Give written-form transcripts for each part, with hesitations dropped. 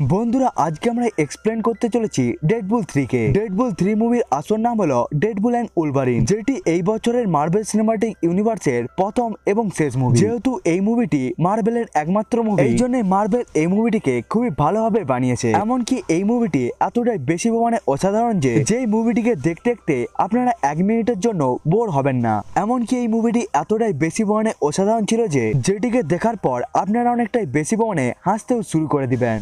বন্ধুরা আজকে আমরা এক্সপ্লেন করতে চলেছি ডেডপুল 3 কে। ডেডপুল 3 মুভির আসল নাম হলো ডেডপুল অ্যান্ড উলভারিন, যেটি এই বছরের মার্বেল সিনেমাটিক ইউনিভার্সের প্রথম এবং শেষ মুভি। যেহেতু এই মুভিটি মার্বেলের একমাত্র মুভি, এই জন্য মার্বেল এই মুভিটিকে খুবই ভালোভাবে বানিয়েছে। এমনকি এই মুভিটি এতটাই বেশি পরিমাণে অসাধারণ যে যেই মুভিটিকে দেখতে দেখতে আপনারা 1 মিনিটের জন্য বোর হবেন না। এমনকি এই মুভিটি এতটাই বেশি পরিমাণে অসাধারণ ছিল যে যেটিকে দেখার পর আপনারা অনেকটাই বেশি পরিমাণে হাসতেও শুরু করে দিবেন।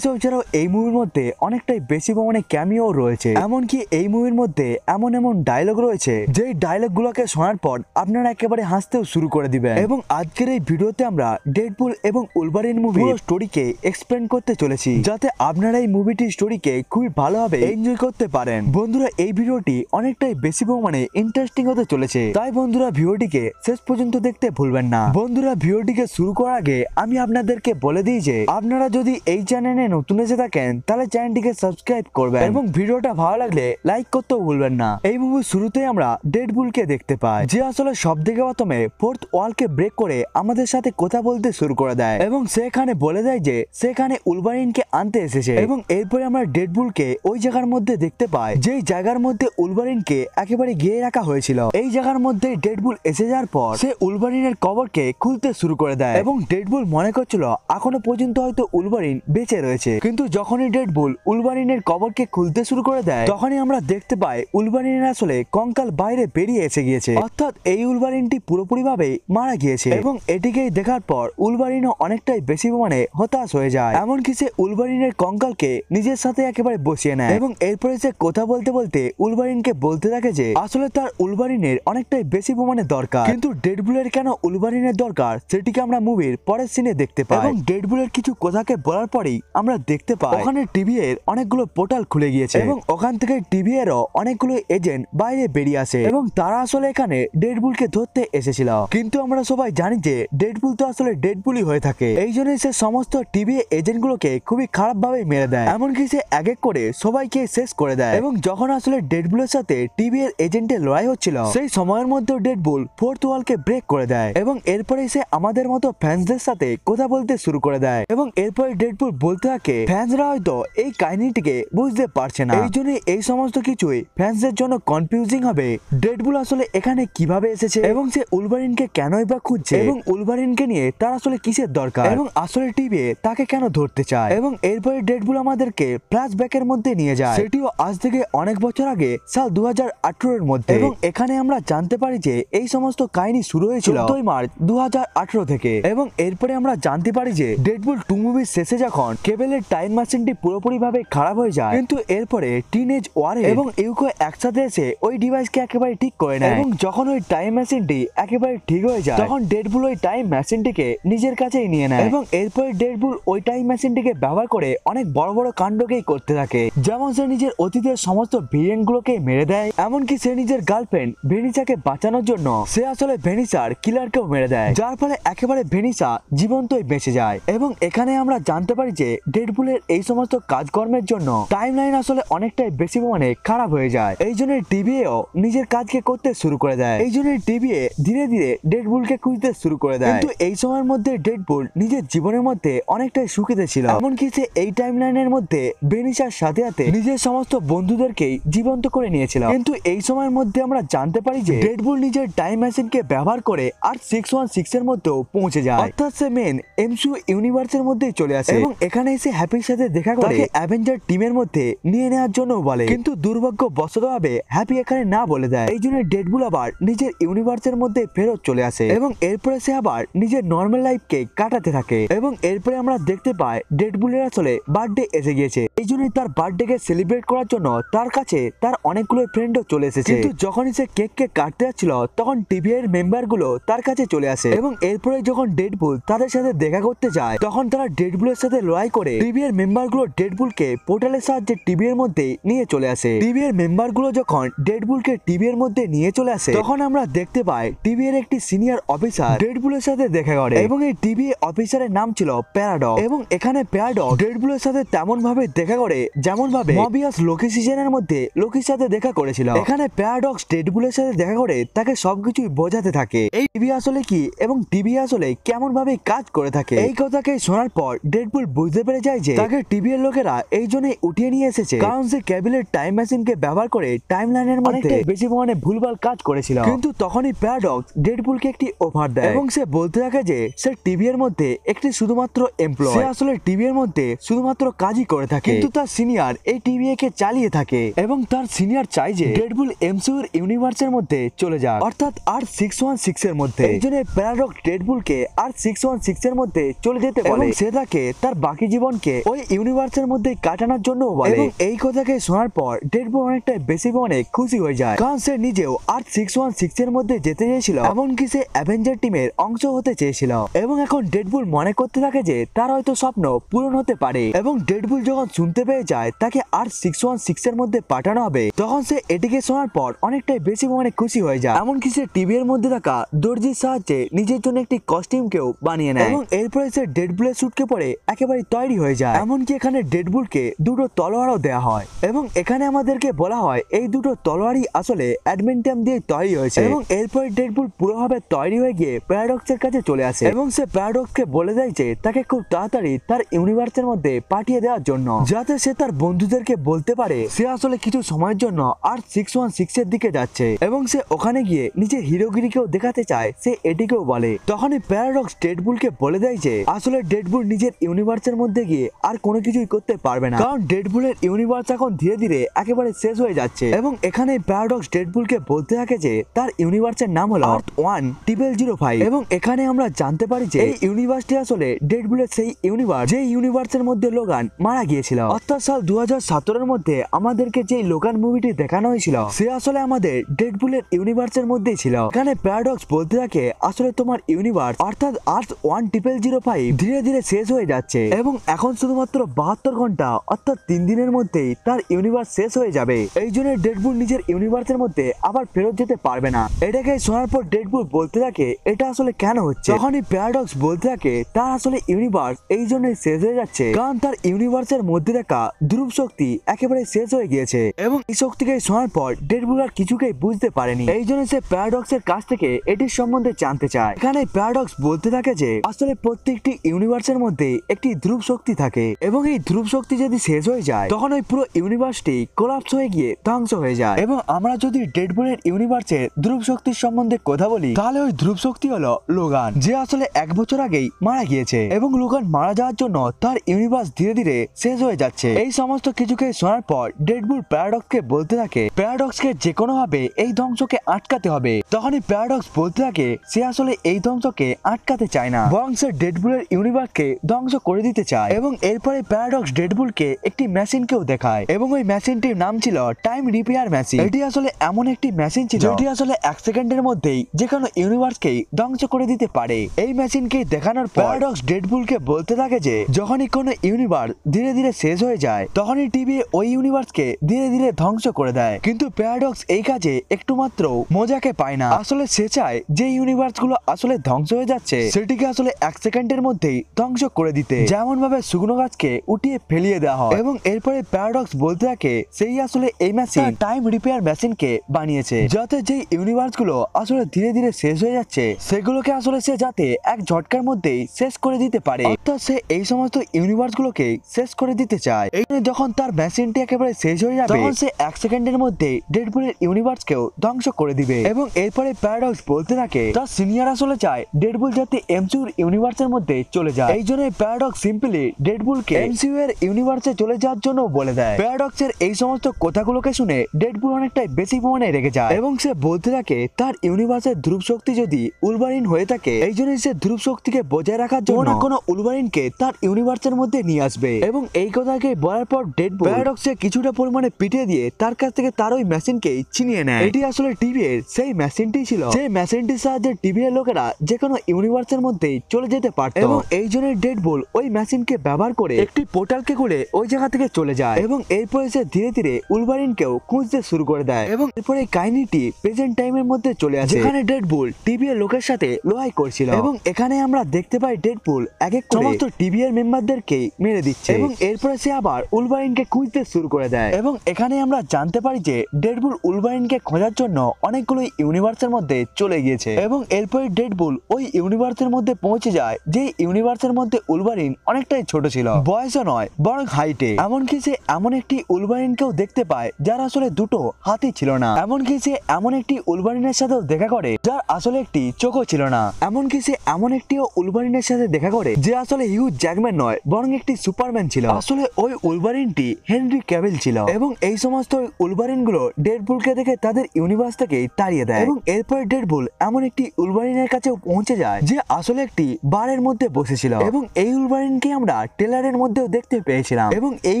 এছাড়াও এই মুভির মধ্যে অনেকটাই বেশি পরিমাণে ক্যামিও রয়েছে। এমনকি এই মুভির মধ্যে এমন এমন ডায়লগ রয়েছে যেই ডায়লগ গুলোকে শোনার পর আপনারা একেবারে হাসতেও শুরু করে দিবেন। এবং আজকের এই ভিডিওতে আমরা ডেডপুল এবং উলভারিন মুভির স্টোরিকে এক্সপ্লেন করতে চলেছি, যাতে আপনারা এই মুভিটির স্টোরিকে খুবই ভালোভাবে এনজয় করতে পারেন। বন্ধুরা এই ভিডিওটি অনেকটাই বেশি পরিমাণে ইন্টারেস্টিং হতে চলেছে, তাই বন্ধুরা ভিডিওটিকে শেষ পর্যন্ত দেখতে ভুলবেন না। বন্ধুরা ভিডিওটিকে শুরু করার আগে আমি আপনাদেরকে বলে দিই যে আপনারা যদি এই চ্যানেলে নতুন এসে থাকেন তাহলে চ্যানেলটিকে সাবস্ক্রাইব করবেন এবং ভিডিওটা ভালো লাগলে লাইক করতেও ভুলবেন না। এই মুভির শুরুতেই আমরা ডেডপুলকে দেখতে পাই, যে আসলে সবথেকে প্রথমে ফোর্থ ওয়ালকে ব্রেক করে আমাদের সাথে কথা বলতে শুরু করে দেয় এবং সেখানে বলে দেয় যে সেখানে উলভারিনকে আনতে এসেছে। এবং এরপরে আমরা ডেডপুলকে ওই জায়গার মধ্যে দেখতে পাই যেই জায়গার মধ্যে উলভারিনকে একেবারে গিয়ে রাখা হয়েছিল। এই জায়গার মধ্যে ডেডপুল এসে যাওয়ার পর সে উলভারিনের কবরকে খুলতে শুরু করে দেয় এবং ডেডপুল মনে করছিল এখনো পর্যন্ত হয়তো উলভারিন বেঁচে রয়েছে। কিন্তু যখনই ডেডপুল উলভারিনের কবরকে খুলতে শুরু করে দেয় তখনই আমরা দেখতে পাই উলভারিনের আসলে কঙ্কাল বাইরে বেরিয়ে এসে গিয়েছে, অর্থাৎ এই উলভারিনটি পুরোপুরি ভাবে মারা গিয়েছে। এবং এটিকেই দেখার পর উলভারিনও অনেকটাই বেশি পরিমাণে হতাশ হয়ে যায়। এমনকি সে উলভারিনের কঙ্কালকে নিজের সাথে একেবারে বসিয়ে নেয় এবং এরপরে সে কথা বলতে বলতে উলভারিনকে বলতে থাকে যে আসলে তার উলভারিনের অনেকটাই বেশি পরিমাণে দরকার, কিন্তু ডেডপুলের কেন উলভারিনের দরকার সেটিকে আমরা মুভির পরের সিনে দেখতে পাই। এবং ডেডপুলের কিছু কথাকে বলার পরেই আমরা দেখতে পাই ওখানে টিভি এর অনেকগুলো পোর্টাল খুলে গিয়েছে এবং ওখান থেকে টিভি এরও অনেকগুলো এজেন্ট বাইরে বেরিয়ে আসে এবং তারা আসলে এখানে ডেডপুলকে ধরতে এসেছিল। কিন্তু আমরা সবাই জানি যে ডেডপুল তো আসলে ডেডপুলই হয়ে থাকে, এই জন্য সে সমস্ত টিভি এজেন্ট গুলোকে খুবই খারাপ ভাবে মেরে দেয়। এমনকি সে এক এক করে সবাইকে শেষ করে দেয়। এবং যখন আসলে ডেডপুলের সাথে টিভি এর এজেন্টের লড়াই হচ্ছিল সেই সময়ের মধ্যে ডেডপুল ফোর্থ ওয়ালকে ব্রেক করে দেয় এবং এরপরে সে আমাদের মতো ফ্যান্সদের সাথে কথা বলতে শুরু করে দেয়। এবং এরপরে ডেডপুল বলতে থাকে ফ্যান্সরা হয়তো এই কাহিনীটিকে বুঝতে পারছে না, এই জন্য এই সমস্ত কিছুই ফ্যান্সদের জন্য কনফিউজিং হবে। ডেডপুল আসলে এখানে কিভাবে এসেছে এবং সে উলভারিনকে কেনই বা খুঁজছে এবং উলভারিনকে নিয়ে তার আসলে কিসের দরকার এবং আসলে টিভি তাকে কেন ধরতে চায়। এবং এরপরে ডেডপুল আমাদেরকে ফ্ল্যাশব্যাকের মধ্যে নিয়ে যায়, সেটিও আজ থেকে অনেক বছর আগে সাল 2018 এর মধ্যে। এবং এখানে আমরা জানতে পারি যে এই সমস্ত কাহিনী শুরু হয়েছিল 14 মার্চ 2018 থেকে। এবং এরপরে আমরা জানতে পারি যে ডেডপুল 2 মুভির শেষে যখন কেবেলের টাইম মেশিনটি পুরোপুরি ভাবে খারাপ হয়ে যায়, কিন্তু এরপরে টিনেজ ওয়ার এবং ইউকো একসাথে এসে ওই ডিভাইসকে একেবারে ঠিক করে নেয়। এবং যখন ওই টাইম মেশিনটি একেবারে ঠিক হয়ে যায় তখন ডেডপুল ওই টাইম মেশিনটিকে নিজের কাছেই নিয়ে নেয় এবং এরপরে ডেডপুল ওই টাইম মেশিনটিকে ব্যবহার করে অনেক বড় বড় কাণ্ডকেই করতে থাকে। যেমন সে নিজের অতীতের সমস্ত ভিলেন গুলোকে মেরে দেয়, এমনকি সে নিজের গার্লফ্রেন্ড ভেনিসাকে বাঁচানোর জন্য সে আসলে ভেনিসার কিলারকেও মেরে দেয়, যার ফলে একেবারে ভেনিসা জীবন্তই বেঁচে যায়। এবং এখানে আমরা জানতে পারি যে ডেডপুলের এই সমস্ত কাজকর্মের জন্য টাইমলাইন আসলে অনেকটাই বেশি পরিমাণে খারাপ হয়ে যায়, এই জন্য টিভিও নিজের কাজকে করতে শুরু করে দেয়। এই জন্য টিভি ধীরে ধীরে ডেডপুলকে খুঁজতে শুরু করে দেয়। কিন্তু এই সময়ের মধ্যে ডেডপুল নিজের জীবনের মধ্যে অনেকটাই সুখীতে ছিল, এমনকি সে এই টাইমলাইনের মধ্যে ভেনিসার সাথে সাথে নিজের সমস্ত বন্ধুদেরকেই জীবন্ত করে নিয়েছিল। কিন্তু এই সময়ের মধ্যে আমরা জানতে পারি যে ডেডপুল নিজের টাইম মেশিনকে ব্যবহার করে আর 616 এর মধ্যেও পৌঁছে যায়, অর্থাৎ সে মেন এমসিইউ ইউনিভার্সের মধ্যে চলে আসে এবং এখানে এসে হ্যাপির সাথে দেখা করে অ্যাভেঞ্জার টিমের মধ্যে নিয়ে নেওয়ার জন্য বলে। কিন্তু দুর্ভাগ্যবশতভাবে হ্যাপি এখানে না বলে দেয়, এই জন্য ডেডপুল আবার নিজের ইউনিভার্সের মধ্যে ফেরত চলে আসে এবং এরপরে সে আবার নিজের নর্মাল লাইফকে কাটাতে থাকে। এবং এরপরে আমরা দেখতে পাই ডেডপুলের আসলে বার্থডে এসে গিয়েছে, এই জন্যই তার বার্থডেকে সেলিব্রেট করার জন্য তার কাছে তার অনেকগুলো ফ্রেন্ডও চলে এসেছে। কিন্তু যখনই সে কেককে কাটতে যাচ্ছিল তখন টিভি এর মেম্বার গুলো তার কাছে চলে আসে এবং এরপরে যখন ডেডপুল তাদের সাথে দেখা করতে যায় তখন তারা ডেডপুলের সাথে লড়াই করে টিভি এর মেম্বার গুলো ডেডপুলকে পোর্টালের সাহায্যে টিভি এর মধ্যে নিয়ে চলে আসে। টিভি এর মেম্বার গুলো যখন ডেডপুলকে টিভি এর মধ্যে নিয়ে চলে আসে তখন আমরা দেখতে পাই টিভি এর একটি সিনিয়র অফিসার ডেডপুলের সাথে দেখা করে এবং এই টিভি অফিসারের নাম ছিল প্যারাডক্স। এবং এখানে প্যারাডক্স ডেডপুলের সাথে তেমন ভাবে দেখা করে যেমন ভাবে মবিয়াস লোকি সিজনের মধ্যে লোকির সাথে দেখা করেছিল। এখানে প্যারাডক্স ডেডপুলের সাথে দেখা করে তাকে সবকিছুই বোঝাতে থাকে এই টিভি আসলে কি এবং টিভি আসলে কেমন ভাবে কাজ করে থাকে। এই কথাকে শোনার পর ডেডপুল বুঝতে পেরে যায় যে তাকে টিভি এর লোকেরা এই জন্যই উঠিয়ে নিয়ে এসেছে কারণ সে ক্যাবিলের টাইম মেশিনকে ব্যবহার করে টাইম লাইনের মধ্যে বেশি পরিমাণে ভুলভাল কাজ করেছিল। কিন্তু তখনই প্যারাডক্স ডেডপুলকে একটি অফার দেয় এবং সে বলতে থাকে যে সে টিভি এর মধ্যে একটি শুধুমাত্র এমপ্লয়, সে আসলে টিভি এর মধ্যে শুধুমাত্র কাজই করে থাকে, কিন্তু তার সিনিয়র এই টিভি কে চালিয়ে থাকে এবং তার সিনিয়র চাই যে ডেডপুল এমসিইউ এর ইউনিভার্সের মধ্যে চলে যাক, অর্থাৎ R616 এর মধ্যে। এই জন্য প্যারাডক্স ডেডপুলকে R616 এর মধ্যে চলে যেতে বলে এবং সে তাকে তার বাকি জীবনকে ওই ইউনিভার্সের মধ্যে কাটানোর জন্য বলে। এবং এই কথাকে শোনার পর ডেডপুল অনেকটা বেশি অনেক খুশি হয়ে যায় কারণ সে নিজেও R616 এর মধ্যে যেতে চেয়েছিল, এমনকি সে অ্যাভেঞ্জার টিমের অংশ হতে চেয়েছিল। এবং এখন ডেডপুল মনে করতে থাকে যে তার হয়তো স্বপ্ন পূরণ হতে পারে এবং ডেডপুল যখন শুনতে পেয়ে যায় তাকে R616 এর মধ্যে পাঠানো হবে, তখন সে এটিকে শোনার পর অনেকটাই বেশি মনে খুশি হয়ে যায়। এমনকি সে টিভি এর মধ্যে থাকা দর্জির সাহায্যে নিজের জন্য একটি কস্টিউমকেও বানিয়ে নেয় এবং এরপরে সে ডেডপুলের স্যুটকে পরে একেবারে তৈরি হয়ে যায়। এমনকি এখানে ডেডপুলকে দুটো তলোয়ারও দেওয়া হয় এবং এখানে আমাদেরকে বলা হয় এই দুটো তলোয়ারই আসলে অ্যাডমেন্টাম দিয়ে তৈরি হয়েছে। এবং এরপরে ডেডপুল পুরোভাবে তৈরি হয়ে গিয়ে প্যারাডক্সের কাছে চলে আসে এবং সে প্যারাডক্সকে বলে দেয় যে তাকে খুব তাড়াতাড়ি তার ইউনিভার্সের মধ্যে পাঠিয়ে দেওয়ার জন্য, যাতে সে তার বন্ধুদেরকে বলতে পারে সে আসলে কিছু সময়ের জন্য R616 এর দিকে যাচ্ছে এবং সে ওখানে গিয়ে নিজের হিরোগিরিকেও দেখাতে চায়, সে এটিকেও বলে। তখনই প্যারাডক্স ডেডপুলকে বলে দেয় যে আসলে ডেডপুল নিজের ইউনিভার্সের মধ্যে গিয়ে আর কোনো কিছুই করতে পারবে না কারণ ডেডপুলের ইউনিভার্স এখন ধীরে ধীরে একেবারে শেষ হয়ে যাচ্ছে। এবং এখানে প্যারাডক্স ডেডপুলকে বলতে থাকে যে তার ইউনিভার্সের নাম হলো Earth-1-0005 এবং এখানে আমরা জানতে পারি যে এই ইউনিভার্সটি আসলে ডেডপুলের সেই ইউনিভার্স যে ইউনিভার্সের মধ্যে লোগান মারা গিয়েছিল, অর্থাৎ সাল 2017 এর মধ্যে আমাদেরকে যে লোগান মুভিটি দেখানো হয়েছিল সে আসলে আমাদের ডেডপুলের ইউনিভার্সের মধ্যেই ছিল। এখানে প্যারাডক্স বলতে থাকে আসলে তোমার ইউনিভার্স অর্থাৎ Earth-1-0005 ধীরে ধীরে শেষ হয়ে যাচ্ছে এবং এখন শুধুমাত্র 72 ঘন্টা অর্থাৎ 3 দিনের মধ্যেই তার ইউনিভার্স শেষ হয়ে যাবে। এই জন্য ডেডপুল নিজের ইউনিভার্সের মধ্যে আবার ফেরত যেতে পারবে না। এটাকে শোনার পর ডেডপুল বলতে থাকে এটা আসলে কেন হচ্ছে। তখনই প্যারাডক্স বলতে থাকে তার আসলে ইউনিভার্স এই জন্যই শেষ হয়ে যাচ্ছে কারণ তার ইউনিভার্সের মধ্যে থাকা ধ্রুব শক্তি একেবারে শেষ হয়ে গিয়েছে এবং এই শক্তিকে শোনার পর ডেডপুল আর কিছুকেই বুঝতে পারেনি। এই জন্য সে প্যারাডক্সের কাছ থেকে এটির সম্বন্ধে জানতে চায়। এখানে প্যারাডক্স বলতে থাকে যে আসলে প্রত্যেকটি ইউনিভার্সের মধ্যে একটি ধ্রুব শক্তি থাকে এবং এই ধ্রুব শক্তি যদি শেষ হয়ে যায় তখন ওই পুরো ইউনিভার্সটি কোলাপস হয়ে গিয়ে ধ্বংস হয়ে যায়। এবং আমরা যদি ডেডপুলের ইউনিভার্সের ধ্রুব শক্তির সম্বন্ধে কথা বলি তাহলে ওই ধ্রুব শক্তি হলো লোগান, যে আসলে 1 বছর আগেই মারা গিয়েছে এবং লোগান মারা যাওয়ার জন্য তার ইউনিভার্স ধীরে ধীরে শেষ হয়ে যাচ্ছে। এই সমস্ত কিছুকে শোনার পর ডেডপুল প্যারাডক্সকে বলতে থাকে প্যারাডক্সকে যে কোনো ভাবে এই ধ্বংসকে আটকাতে হবে। তখনই প্যারাডক্স বলতে থাকে সে আসলে এই ধ্বংসকে আটকাতে চায় না, বরং সে ডেডপুলের ইউনিভার্সকে ধ্বংস করে দিতে চায়। এবং এরপরে প্যারাডক্স ডেডপুলকে একটি মেশিনকেও দেখায় এবং ওই মেশিনটির নাম ছিল টাইম রিপেয়ার মেশিন। এটি আসলে এমন একটি মেশিন ছিল যেটি আসলে 1 সেকেন্ডের মধ্যেই যে কোনো ইউনিভার্সকেই ধ্বংস করে দিতে পারে। এই মেশিনকে দেখানোর পর প্যারাডক্স ডেডপুলকে বলতে থাকে যে যখনই কোনো ইউনিভার্স ধীরে ধীরে শেষ হয়ে যায় তখনই টিভি ওই ইউনিভার্সকে ধীরে ধীরে ধ্বংস করে দেয়। কিন্তু প্যারাডক্স এই কাজে একটু মাত্র মজাকে পায় না, আসলে সে চায় যে ইউনিভার্স গুলো আসলে ধ্বংস হয়ে যাচ্ছে সেটিকে আসলে 1 সেকেন্ডের মধ্যেই ধ্বংস করে দিতে, যেমন ভাবে শুকনো গাছকে উঠিয়ে ফেলিয়ে দেওয়া হয়। এবং এরপরে প্যারাডক্স বলতে থাকে সেই আসলে এই মেশিন টাইম রিপেয়ার মেশিনকে বানিয়েছে যাতে যে ইউনিভার্স গুলো আসলে ধীরে ধীরে শেষ হয়ে যাচ্ছে সেগুলোকে আসলে সে যাতে এক ঝটকার মধ্যেই শেষ করে দিতে পারে, অর্থাৎ সে এই সমস্ত ইউনিভার্স গুলোকে শেষ করে দিতে চায়। এই যখন তার মেশিনটি একেবারে শেষ হয়ে যাবে তখন সে 1 সেকেন্ডের মধ্যে ডেডপুলের ইউনিভার্সকেও ধ্বংস করে দিবে। এবং এরপরে প্যারাডক্স বলতে থাকে তার সিনিয়র আসলে চায় ডেডপুল যাতে এমসিইউ ইউনিভার্সের মধ্যে চলে যায়। এই জন্য প্যারাডক্স সিম্পলি ডেডপুলকে এমসিইউ এর ইউনিভার্সে চলে যাওয়ার জন্য বলে দেয়। প্যারাডক্সের এই সমস্ত কথাগুলোকে শুনে ডেডপুল অনেকটাই বেশি পরিমাণে রেগে যায় এবং সে বলতে থাকে তার ইউনিভার্সের ধ্রুব শক্তি যদি উলভারিন হয়ে থাকে এই জন্য সে ধ্রুব শক্তিকে বজায় রাখার জন্য কোনো উলভারিনকে তার ইউনিভার্সের মধ্যে নিয়ে আসবে। এবং এই কথাকে বলার পর ডেডপুল প্যারাডক্সকে কিছুটা পরিমাণে পিটিয়ে দিয়ে তার কাছ থেকে তার ওই মেশিনকে ছিনিয়ে নেয়। এটি আসলে টিভি এর সেই মেশিনটি ছিল যে মেশিনটির সাহায্যে টিভি এর লোকেরা যে কোনো ইউনিভার্সের মধ্যে চলে যেতে পারত এবং এই জন্য ডেডপুল ওই মেশিনকে ব্যবহার করে একটি পোর্টালকে খুলে ওই জায়গা থেকে চলে যায় এবং এরপরে সে ধীরে ধীরে উলভারিনকেও খুঁজতে শুরু করে দেয়। এবং এরপরে কাহিনীটি প্রেজেন্ট টাইমের মধ্যে চলে আসে যেখানে ডেডপুল টিভি এর লোকের সাথে লড়াই করছিল এবং এখানে আমরা দেখতে পাই ডেডপুল এক এক সমস্ত টিভি এর মেম্বারদেরকে মেরে দিচ্ছে এবং এরপরে সে আবার উলভারিনকে খুঁজতে শুরু করে দেয়। এবং এখানে আমরা জানতে পারি যে ডেডপুল উলভারিনকে খোঁজার জন্য অনেকগুলো ইউনিভার্সের মধ্যে চলে গিয়েছে এবং এরপরে ডেডপুল ওই ইউনিভার্সের মধ্যে পৌঁছে যায় যে ইউনিভার্সের মধ্যে উলভারিন অনেকটাই ছোট ছিল, বয়সে নয় বরং হাইটে। এমনকি সে এমন একটি উলভারিনকেও দেখতে পায় যার আসলে দুটো হাতই ছিল না। এমনকি সে এমন একটি উলভারিনের সাথেও দেখা করে যার আসলে একটি চোখও ছিল না। এমনকি সে এমন একটিও উলভারিনের সাথে দেখা করে যে আসলে হিউ জ্যাকম্যান নয় বরং একটি সুপারম্যান ছিল। আসলে ওই উলভারিনটি হেনরি ক্যাভিল ছিল এবং এই সমস্ত উলভারিন গুলো ডেডপুলকে দেখে তাদের ইউনিভার্স থেকে তাড়িয়ে দেয় এবং এরপরে ডেডপুল এমন একটি উলভারিনের কাছেও পৌঁছে যায় যে আসলে একটি বারের মধ্যে বসেছিল এবং এই উলভারিনকে আমরা ট্রেলারের মধ্যেও দেখতে পেয়েছিলাম এবং এই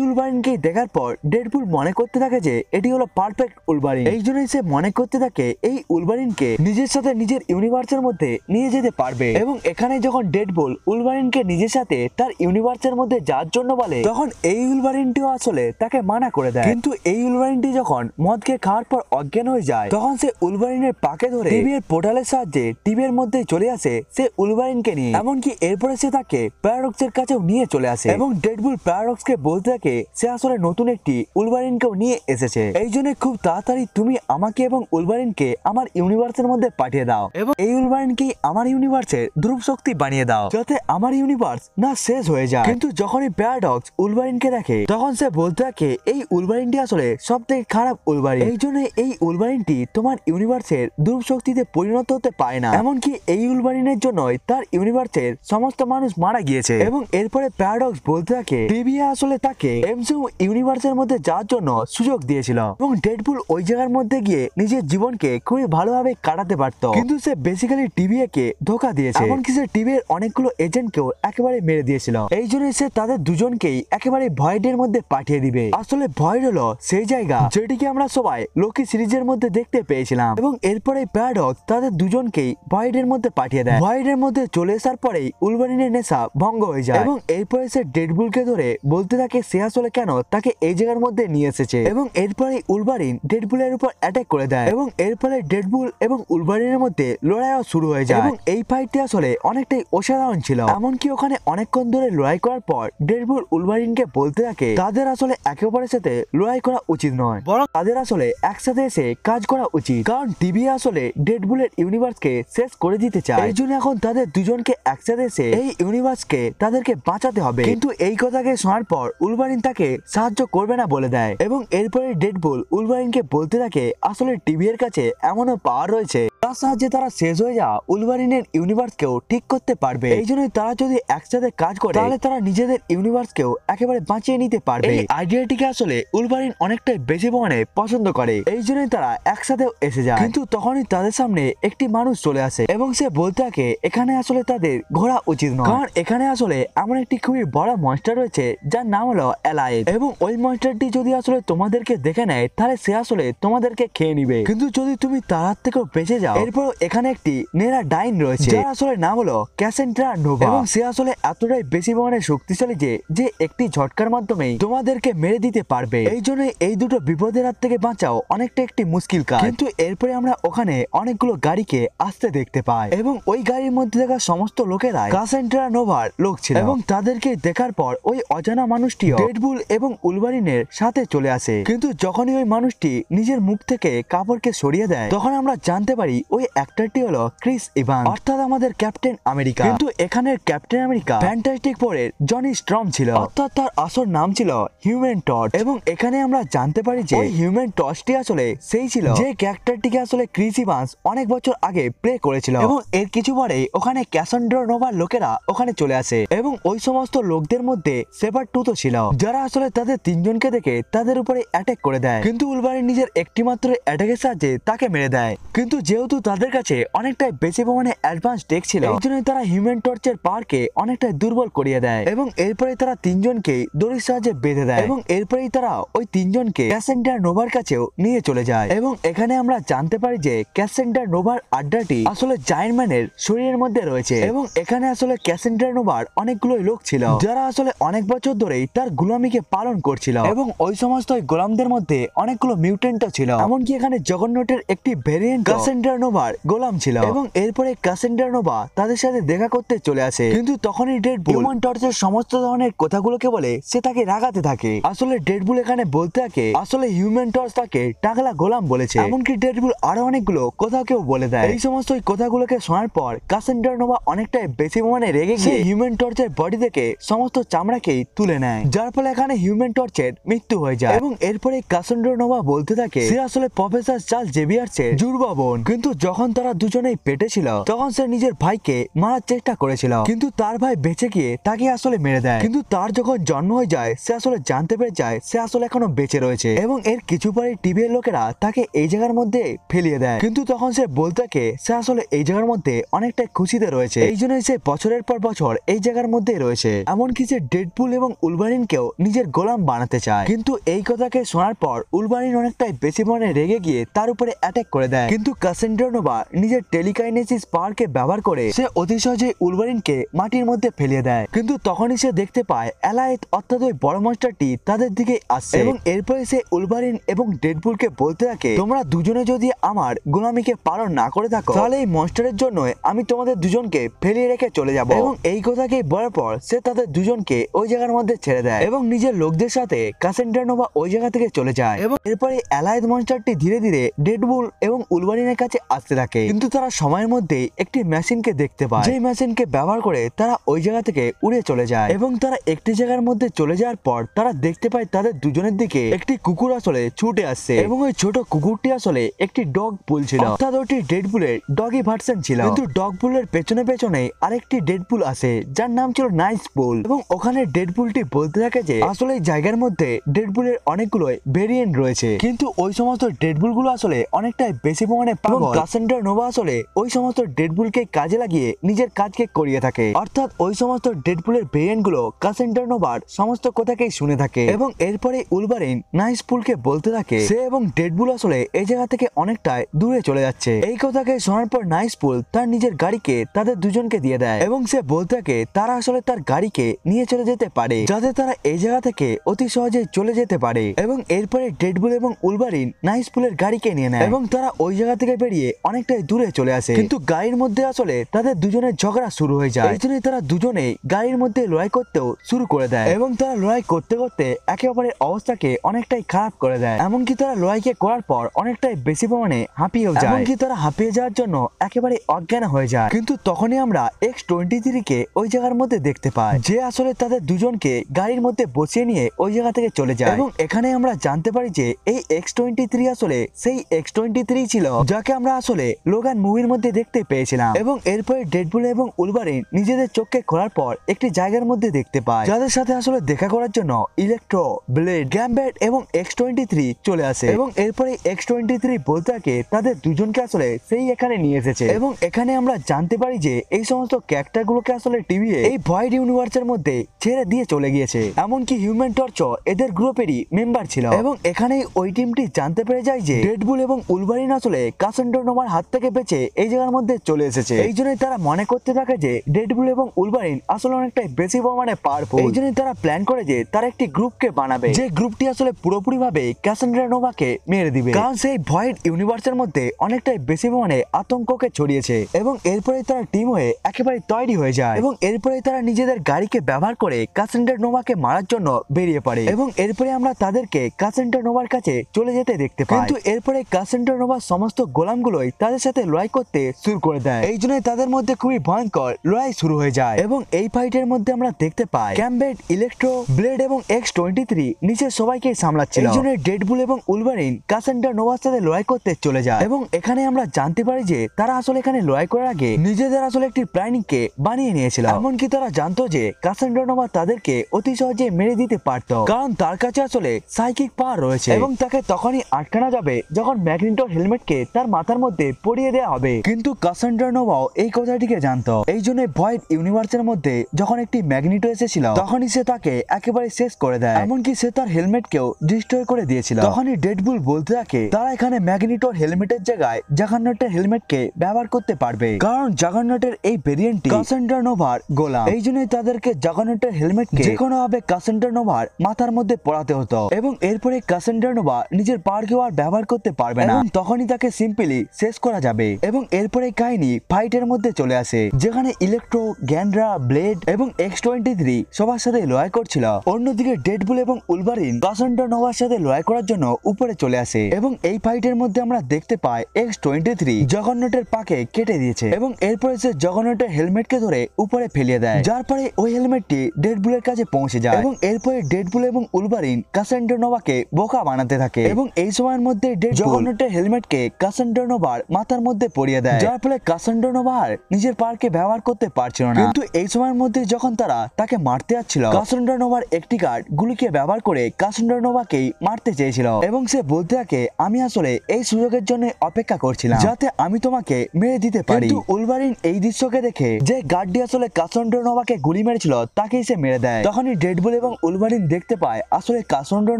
উলভারিনকে দেখার পর ডেডপুল মনে করতে থাকে যে এটি হলো পারফেক্ট উলভারিন। এই জন্যই সে মনে করতে থাকে এই উলভারিনকে নিজের সাথে নিজের ইউনিভার্সের মধ্যে নিয়ে যেতে পারবে এবং এখানে যখন ডেডপুল উলভারিনকে নিজের সাথে তার ইউনিভার্সের মধ্যে যাওয়ার জন্য বলে তখন এই উলভারিনটিও আসলে তাকে মানা করে দেয়। কিন্তু এই উলভারিনটি যখন মদকে খাওয়ার পর অজ্ঞান হয়ে যায় তখন সে উলভারিনের পাকে ধরে টিভি এর পোর্টালের সাহায্যে টিভি এর মধ্যে চলে আসে সে উলভারিনকে নিয়ে। এমনকি এরপরে সে তাকে প্যারাডক্সের কাছেও নিয়ে চলে আসে এবং ডেডপুল প্যারাডক্সকে বলতে থাকে সে আসলে নতুন একটি উলভারিনকেও নিয়ে এসেছে, এই জন্য খুব তাড়াতাড়ি তুমি আমাকে এবং উলভারিনকে আমার ইউনিভার্সের মধ্যে পাঠিয়ে দাও এবং এই উলভারিনকে আমার ইউনিভার্সের ধ্রুব শক্তি বানিয়ে দাও যাতে আমার ইউনিভার্স না শেষ হয়ে যায়। কিন্তু যখনই প্যারাডক্স উলভারিনকে দেখে তখন সে বলতে থাকে এই উলভারিনটি আসলে সব থেকে খারাপ উলভারিন, এই জন্য এই উলভারিনটি তোমার ইউনিভার্সের ধ্রুব শক্তিতে পরিণত হতে পারে না। এমনকি এই উলভারিনের জন্যই তার ইউনিভার্সের সমস্ত মানুষ মারা গিয়েছে এবং এরপরে প্যারাডক্স বলতে থাকে টিভিএ আসলে তাকে এমসিইউ ইউনিভার্সের মধ্যে যাওয়ার জন্য সুযোগ দিয়েছিল এবং ডেডপুল ওই জায়গার মধ্যে গিয়ে নিজের জীবনকে খুবই ভালোভাবে কাটাতে পারত, কিন্তু সে বেসিক্যালি টিভিএ কে ধোকা দিয়েছে। এমনকি সে টিভিএ এর অনেকগুলো এজেন্টকেও একেবারে মেরে দিয়েছিল, এই জন্য সে তাদের দুজনকেই একেবারে ভয়েডের মধ্যে পাঠিয়ে দিবে। আসলে ভয়েড হলো সেই জায়গা যেটিকে আমরা সবাই লোকি সিরিজের মধ্যে দেখতে পেয়েছিলাম এবং এরপরে প্যারাডক্স তাদের দুজনকেই ভয়েডের মধ্যে পাঠিয়ে দেয়। ভয়েডের মধ্যে চলে আসার পরেই উলভারিনের নেশা ভঙ্গ হয়ে যায় এবং এরপরে সে ডেডপুলকে ধরে বলতে থাকে সে আসলে কেন তাকে এই জায়গার মধ্যে নিয়ে এসেছে এবং এরপরে উলভারিন ডেডপুলের উপর অ্যাটাক করে দেয় এবং এরপরে ডেডপুল এবং উলভারিনের মধ্যে লড়াইও শুরু হয়ে যায় এবং এই ফাইটটি আসলে অনেকটাই অসাধারণ ছিল। এমনকি ওখানে অনেকক্ষণ ধরে লড়াই করার পর ডেডপুল উলভারিনকে বলতে থাকে তাদের আসলে একে অপরের সাথে লড়াই করা উচিত নয় বরং তাদের আসলে একসাথে এসে কাজ করা উচিত, কারণ টিভি আসলে ডেডপুলের ইউনিভার্সকে শেষ করে দিতে চায়। এই জন্য এখন তাদের দুজনকে একসাথে এসে এই ইউনিভার্সকে তাদেরকে বাঁচাতে হবে। কিন্তু এই কথাকে শোনার পর উলভারিন তাকে সাহায্য করবে না বলে দেয় এবং এরপরে ডেডপুল উলভারিনকে বলতে থাকে আসলে টিভি এর কাছে এমনও পাওয়ার রয়েছে তার সাহায্যে তারা শেষ হয়ে যাওয়া উলভারিনের ইউনিভার্সকেও ঠিক করতে পারবে। এই জন্যই তারা যদি একসাথে কাজ করে তাহলে তারা নিজেদের ইউনিভার্সকেও একেবারে বাঁচিয়ে নিতে পারবে। এই আইডিয়াটিকে আসলে উলভারিন অনেকটাই বেশি পরিমাণে পছন্দ করে, এই জন্যই তারা একসাথে এসে যায়। কিন্তু তখনই তাদের সামনে একটি মানুষ চলে আসে এবং সে বলতে থাকে এখানে আসলে তাদের ঘোরা উচিত নয়, কারণ এখানে আসলে এমন একটি খুবই বড় মনস্টার রয়েছে যার নাম হলো এলাইভ এবং ওই মনস্টারটি যদি আসলে তোমাদেরকে দেখে নেয় তাহলে সে আসলে তোমাদেরকে খেয়ে নিবে। কিন্তু যদি তুমি তার হাত থেকেও বেঁচে যাও, এরপর এখানে একটি নেরা ডাইন রয়েছে যার আসলে নাম হলো ক্যাসেন্ড্রা নোভা এবং সে আসলে এতটাই বেশি পরিমাণে শক্তিশালী যে একটি ঝটকার মাধ্যমে তোমাদেরকে মেরে দিতে পারবে। এই জন্য এই দুটো বিপদের হাত থেকে বাঁচাও অনেকটা একটি মুশকিল কাজ। কিন্তু এরপরে আমরা ওখানে অনেকগুলো গাড়িকে আসতে দেখতে পাই এবং ওই গাড়ির মধ্যে থাকা সমস্ত লোকেরা ক্যাসেন্ড্রা নোভার লোক ছিল এবং তাদেরকে দেখার পর ওই অজানা মানুষটিও ডেডপুল এবং উলভারিনের সাথে চলে আসে। কিন্তু যখনই ওই মানুষটি নিজের মুখ থেকে কাপড়কে সরিয়ে দেয় তখন আমরা জানতে পারি ওই অ্যাক্টরটি হলো ক্রিস ইভান্স, অর্থাৎ আমাদের ক্যাপ্টেন আমেরিকা। কিন্তু এখানের ক্যাপ্টেন আমেরিকা ফ্যান্টাস্টিক ফোরের জনি স্ট্রম ছিল, অর্থাৎ তার আসল নাম ছিল হিউম্যান টর্চ এবং এখানে আমরা জানতে পারি যে হিউম্যান টর্চটি আসলে সেই ছিল যে ক্যারেক্টারটিকে আসলে ক্রিস ইভান্স অনেক বছর আগে প্লে করেছিল এবং এর কিছু পরেই ওখানে ক্যাসেন্ড্রা নোভার লোকেরা ওখানে চলে আসে এবং ওই সমস্ত লোকদের মধ্যে সেভার টুথও ছিল যারা আসলে তাদের তিনজনকে দেখে তাদের উপরে অ্যাটাক করে দেয়। কিন্তু উলভারিন নিজের একটি মাত্র অ্যাটাকের সাহায্যে তাকে মেরে দেয়, কিন্তু যেহেতু তাদের কাছে অনেকটাই বেশি পরিমাণে অ্যাডভান্স টেক ছিল এই জন্য তারা হিউম্যান টর্চের পাওয়ারকে অনেকটাই দুর্বল করিয়ে দেয় এবং এরপরে তারা তিনজনকে দড়ির সাহায্যে বেঁধে দেয় এবং এরপরেই তারা ওই তিনজনকে ক্যাসেন্ড্রা নোভার কাছেও নিয়ে চলে যায় এবং এখানে আমরা জানতে পারি যে ক্যাসেন্ড্রা নোভার আড্ডাটি আসলে জায়ান্ট ম্যানের শরীরের মধ্যে রয়েছে এবং এখানে আসলে ক্যাসেন্ড্রা নোভার অনেকগুলো লোক ছিল যারা আসলে অনেক বছর ধরেই তার গোলামিকে পালন করছিল এবং ওই সমস্ত গোলামদের মধ্যে অনেকগুলো মিউটেন্টও ছিল। এমনকি এখানে জগন্নাথের একটি ভেরিয়েন্ট ক্যাসেন্ড্রা নোভার গোলাম ছিল এবং এরপরে কাসান্ড্রা নোভা তাদের সাথে দেখা করতে চলে আসে। কিন্তু তখনই ডেডপুল হিউম্যান টর্চের সমস্ত ধরনের কথাগুলোকে বলে সে তাকে রাগাতে থাকে। আসলে ডেডপুল এখানে বলতে থাকে আসলে হিউম্যান টর্চ তাকে টাকলা গোলাম বলেছে। এমনকি ডেডপুল আরো অনেকগুলো কথাকেও বলে দেয়। এই সমস্ত কথাগুলোকে শোনার পর কাসান্ড্রা নোভা অনেকটাই বেশি পরিমাণে রেগে গিয়ে হিউম্যান টর্চের বডি থেকে সমস্ত চামড়াকেই তুলে নেয়, যার ফলে এখানে হিউম্যান টর্চের মৃত্যু হয়ে যায়। এবং এরপরে কাসান্ড্রা নোভা বলতে থাকে সে আসলে প্রফেসর চার্লস জেভিয়ার্সের জুড়বা বোন, কিন্তু যখন তারা দুজনেই পেটে ছিল তখন সে নিজের ভাইকে মারার চেষ্টা করেছিল, কিন্তু তার ভাই বেঁচে গিয়ে তাকে আসলে মেরে দেয়। কিন্তু তার যখন জন্ম হয়ে যায় সে আসলে জানতে পেরে যায় সে আসলে এখনো বেঁচে রয়েছে এবং এর কিছু পরে টিভি এর লোকেরা তাকে এই জায়গার মধ্যে ফেলিয়ে দেয়। কিন্তু তখন সে বলতে থাকে সে আসলে এই জায়গার মধ্যে অনেকটা খুশিতে রয়েছে, এই জন্যই সে বছরের পর বছর এই জায়গার মধ্যে রয়েছে। এমনকি সে ডেডপুল এবং উলভারিনকেও নিজের গোলাম বানাতে চায়। কিন্তু এই কথাকে শোনার পর উলভারিন অনেকটাই বেশি পরিমাণে রেগে গিয়ে তার উপরে অ্যাটাক করে দেয়। কিন্তু কাসান্ড্রা নোভা নিজের টেলিকাইনেসিস পাওয়ারকে ব্যবহার করে সে অতি সহজে উলভারিনকে মাটির মধ্যে ফেলিয়ে দেয়। কিন্তু তখনই সে দেখতে পায় এলায়েত অর্থাৎ ওই বড় মনস্টারটি তাদের দিকে আসছে এবং এরপরে সে উলভারিন এবং ডেডপুলকে বলতে থাকে তোমরা দুজনে যদি আমার গোলামিকে পালন না করে থাকো তাহলে এই মনস্টারের জন্য আমি তোমাদের দুজনকে ফেলিয়ে রেখে চলে যাব। এবং এই কথাকে বলার পর সে তাদের দুজনকে ওই জায়গার মধ্যে ছেড়ে দেয় এবং নিজের লোকদের সাথে কাসান্ড্রা নোভা ওই জায়গা থেকে চলে যায়। এবং এরপরে এলায়েত মনস্টারটি ধীরে ধীরে ডেডপুল এবং উলভারিনের কাছে আসতে থাকে। কিন্তু তারা সময়ের মধ্যে একটি মেশিনকে দেখতে পায়, যে মেশিনকে ব্যবহার করে তারা ওই জায়গা থেকে উড়ে চলে যায়। এবং তারা একটি জায়গার মধ্যে চলে যাওয়ার পর তারা দেখতে পায় তাদের দুজনের দিকে একটি কুকুর আসলে ছুটে আসছে এবং ওই ছোট কুকুরটি আসলে একটি ডগ পুল ছিল, অর্থাৎ ওটি ডেডপুলের ডগি ভার্সন ছিল। কিন্তু ডগ পুলের পেছনে পেছনে আরেকটি ডেডপুল আসে যার নাম ছিল নাইস পুল এবং ওখানে ডেডপুলটি বলতে থাকে যে আসলে এই জায়গার মধ্যে ডেডপুলের অনেকগুলো ভেরিয়েন্ট রয়েছে, কিন্তু ওই সমস্ত ডেডপুল গুলো আসলে অনেকটাই বেশি পরিমাণে পাগল। কাসান্ড্রা নোভা আসলে ওই সমস্ত ডেডপুলকে কাজে লাগিয়ে নিজের কাজকে করিয়ে থাকে, অর্থাৎ ওই সমস্ত ডেডপুলের ভেরিয়েন্ট গুলো কাসান্ড্রা নোভার সমস্ত কথাকেই শুনে থাকে। এবং এরপরে উলভারিন নাইস পুলকে বলতে থাকে সে এবং ডেডপুল আসলে এই জায়গা থেকে অনেকটাই দূরে চলে যাচ্ছে। এই কথাকে শোনার পর নাইস পুল তার নিজের গাড়িকে তাদের দুজনকে দিয়ে দেয় এবং সে বলতে থাকে তারা আসলে তার গাড়িকে নিয়ে চলে যেতে পারে যাতে তারা এই জায়গা থেকে অতি সহজে চলে যেতে পারে। এবং এরপরে ডেডপুল এবং উলভারিন নাইস পুলের গাড়িকে নিয়ে নেয় এবং তারা ওই জায়গা থেকে বেরিয়ে অনেকটাই দূরে চলে আসে। কিন্তু গাড়ির মধ্যে আসলে তাদের দুজনের ঝগড়া শুরু হয়ে যায়, এই জন্য তারা দুজনেই গাড়ির মধ্যে লড়াই করতেও শুরু করে দেয় এবং তারা লড়াই করতে করতে একে অপরের অবস্থাকে অনেকটাই খারাপ করে দেয়। এমনকি তারা লড়াইকে করার পর অনেকটাই বেশি পরিমাণে হাঁপিয়েও যায়, এমনকি তারা হাঁপিয়ে যাওয়ার জন্য একেবারে অজ্ঞান হয়ে যায়। কিন্তু তখনই আমরা X-23 কে ওই জায়গার মধ্যে দেখতে পাই, যে আসলে তাদের দুজনকে গাড়ির মধ্যে বসিয়ে নিয়ে ওই জায়গা থেকে চলে যায়। এবং এখানে আমরা জানতে পারি যে এই X-23 আসলে সেই X-23 ছিল যাকে আমরা আসলে লোগান মুভির মধ্যে দেখতে পেয়েছিলাম। এবং এরপরে ডেডপুল এবং উলভারিন নিজেদের চোখকে খোলার পর একটি জায়গার মধ্যে দেখতে পায় যাদের সাথে আসলে দেখা করার জন্য ইলেকট্রো, ব্লেড, গ্যাম্বেট এবং X-23 চলে আসে। এবং এরপরে X-23 বলতে থাকে তাদের দুজনকে আসলে সেই এখানে নিয়ে এসেছে। এবং এখানে আমরা জানতে পারি যে এই সমস্ত ক্যারেক্টার গুলোকে আসলে টিভি এই ভয়েড ইউনিভার্সের মধ্যে ছেড়ে দিয়ে চলে গিয়েছে, এমনকি হিউম্যান টর্চও এদের গ্রুপেরই মেম্বার ছিল। এবং এখানে ওই টিমটি জানতে পেরে যায় যে ডেডপুল এবং উলভারিন আসলে কাসান্ড্রা নোভার হাত থেকে বেঁচে এই জায়গার মধ্যে চলে এসেছে। এই জন্যই তারা মনে করতে থাকে যে ডেডপুল এবং উলভারিন আসলে অনেকটাই বেশি পরিমাণে পাওয়ারফুল। এই জন্যই তারা প্ল্যান করে যে তারা একটি গ্রুপকে বানাবে, যে গ্রুপটি আসলে পুরোপুরি ভাবে কাসান্ড্রা নোভাকে মেরে দিবে, কারণ সেই ভয়েড ইউনিভার্সের মধ্যে অনেকটাই বেশি পরিমাণে আতঙ্ককে ছড়িয়েছে। এবং এরপরে তারা টিম হয়ে একেবারে তৈরি হয়ে যায় এবং এরপরে তারা নিজেদের গাড়িকে ব্যবহার করে কাসান্ড্রা নোভাকে মারার জন্য বেরিয়ে পড়ে। এবং এরপরে আমরা তাদেরকে কাসান্ড্রা নোভার কাছে চলে যেতে দেখতে পাই, কিন্তু এরপরে কাসান্ড্রা নোভার সমস্ত গোলামগুলোই তাদের সাথে লড়াই করতে শুরু করে দেয়। এই জন্যই তাদের মধ্যে খুবই ভয়ঙ্কর লড়াই শুরু হয়ে যায়। এবং এই ফাইটের মধ্যে আমরা দেখতে পাই গ্যাম্বেট, ইলেকট্রো, ব্লেড এবং X-23 নিচের সবাইকে সামলাচ্ছিল। এই জন্য ডেডপুল এবং উলভারিন কাসান্ড্রা নোভার সাথে লড়াই করতে চলে যায়। এবং এখানে আমরা জানতে পারি যে তারা আসলে এখানে লড়াই করার আগে নিজেদের আসলে একটি প্ল্যানিংকে বানিয়ে নিয়েছিল, এমনকি তারা জানতো যে কাসান্ড্রা নোভা তাদেরকে অতি সহজে মেরে দিতে পারত, কারণ তার কাছে আসলে সাইকিক পাওয়ার রয়েছে এবং তাকে তখনই আটকানো যাবে যখন ম্যাগনেটোর হেলমেটকে তার মাথার মধ্যে পরিয়ে দেওয়া হবে। কিন্তু কাসান্ড্রা নোভাও এই কথাটিকে জানতো, এই জন্য ভয়েড ইউনিভার্সের মধ্যে যখন একটি ম্যাগনেটো এসেছিল তখনই সে তাকে একেবারে শেষ করে দেয়, এমনকি সে তার হেলমেটকেও ডিস্ট্রয় করে দিয়েছিল। তখনই ডেডপুল বলতে থাকে তারা এখানে ম্যাগনেটোর হেলমেটের জায়গায় জাগারনটের হেলমেটকে ব্যবহার করতে পারবে, কারণ জাগারনটের এই ভেরিয়েন্টটি কাসান্ড্রা নোভার গোলাম। এই জন্যই তাদেরকে জাগারনটের হেলমেটকে যেকোনো ভাবে কাসান্ড্রা নোভার মাথার মধ্যে পড়াতে হতো। এবং এরপরে কাসান্ড্রা নোভা নিজের পাওয়ারকে আর ব্যবহার করতে পারবে না, তখনই তাকে সিম্পলি শেষ করা যাবে। এবং এরপরে কাহিনী ফাইটের মধ্যে চলে আসে, যেখানে ইলেকট্রো, গ্যান্ড্রা, ব্লেড এবং X-23 সবার সাথে লড়াই করছিল। অন্যদিকে ডেডপুল এবং উলভারিন কাসান্ড্রা নোভার সাথে লড়াই করার জন্য উপরে চলে আসে এবং এই ফাইটের মধ্যে আমরা দেখতে পাই X-23 জগন্নাটের পাকে কেটে দিয়েছে এবং এরপরে সে জগন্নাটের হেলমেটকে ধরে উপরে ফেলিয়ে দেয়, যার পরে ওই হেলমেটটি ডেডপুলের কাছে পৌঁছে যায় এবং এরপরে ডেডপুল এবং উলভারিন কাসান্ড্রা নোভাকে বোকা বানাতে থাকে এবং এই সময়ের মধ্যে জগন্নাটের হেলমেটকে কাসান্ড্রা নোভার মাথার মধ্যে পরিয়ে দেয়, যার ফলে কাসান্ড্রা নোভা নিজের পারকে ব্যবহার করতে পারছিল না। কিন্তু এই সময়ের মধ্যে যখন তারা তাকে মারতে যাচ্ছিল, কাসান্ড্রা নোভার একটি গার্ড গুলিকে ব্যবহার করে কাসান্ড্রা নোভাকেই মারতে চেয়েছিল এবং সে বলতে থাকে, আমি আসলে এই সুযোগের জন্য অপেক্ষা করছিলাম যাতে আমি তোমাকে মেরে দিতে পারি। কিন্তু উলভারিন এই দৃশ্যকে দেখে যে গার্ডটি আসলে কাসান্ড্রা নোভাকে গুলি মেরেছিল তাকেই সে মেরে দেয়। তখনই ডেডপুল এবং উলভারিন দেখতে পায় আসলে কাসান্ড্রা